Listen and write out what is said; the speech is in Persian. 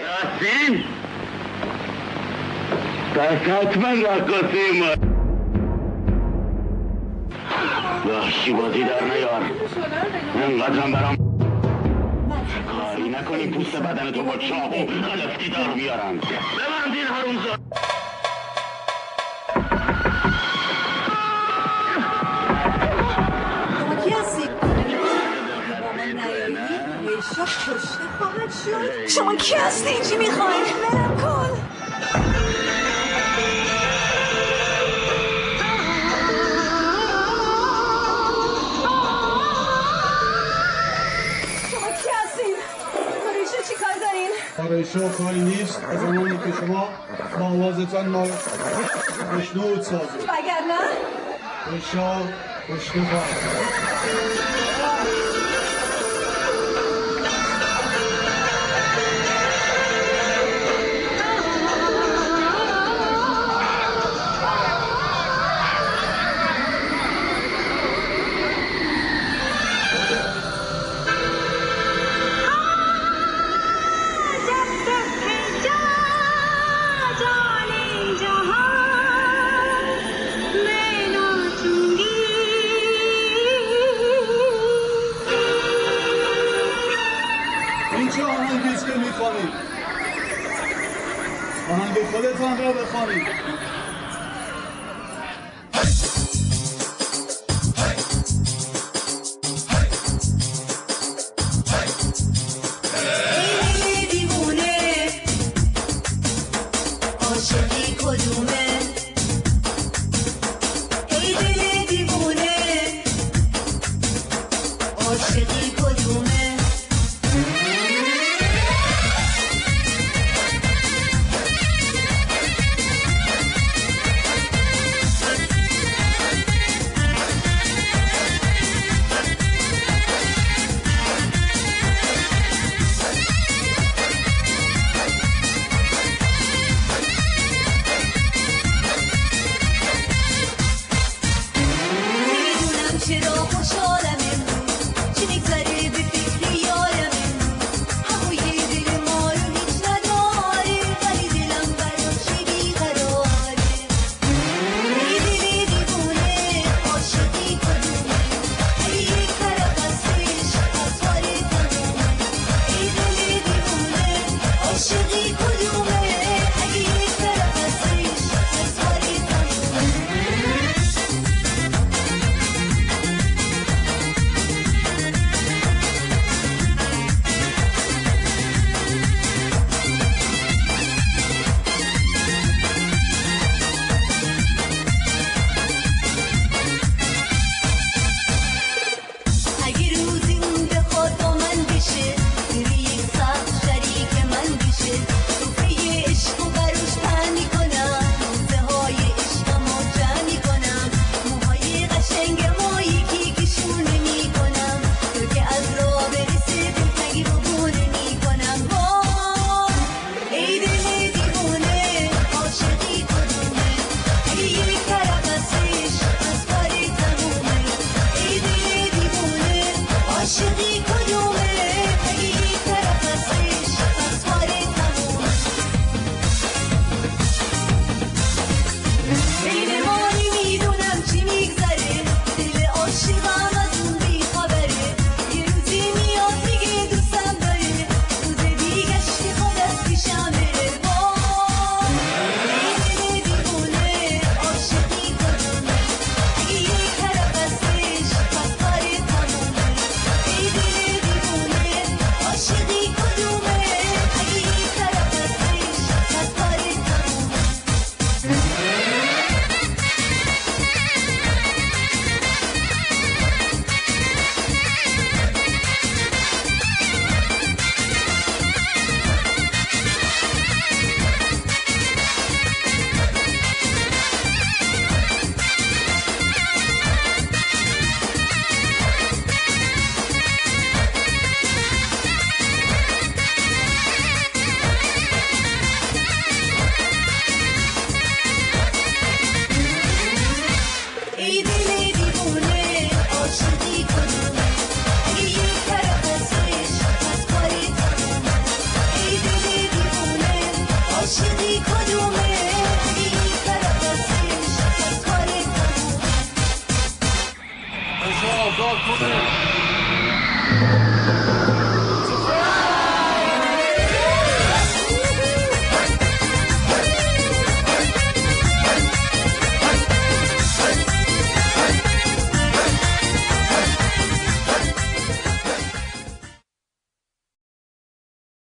راستی؟ پس حتما رقاصه ما وحشی بازی در نیار. اینقدرم برام کاری نکنی پوست بدن تو با چاقو خلفتی دار بیارن. ببندین حرومزاد. کی هستی؟ ایشا کشته خواهد شد. شما کی هستی؟ چی میخواین؟ برم کن. شما کی هستین؟ با ریشا چی کار دارین؟ با ریشا کاری نیست از زمانی که شما با آوازتان ما مشنود سازید. وگرنه؟ ریشا کشته خواهد. این چه آهنگیست که میخوانید؟ آهنگ خودتان را بخوانید. آزاد کنه.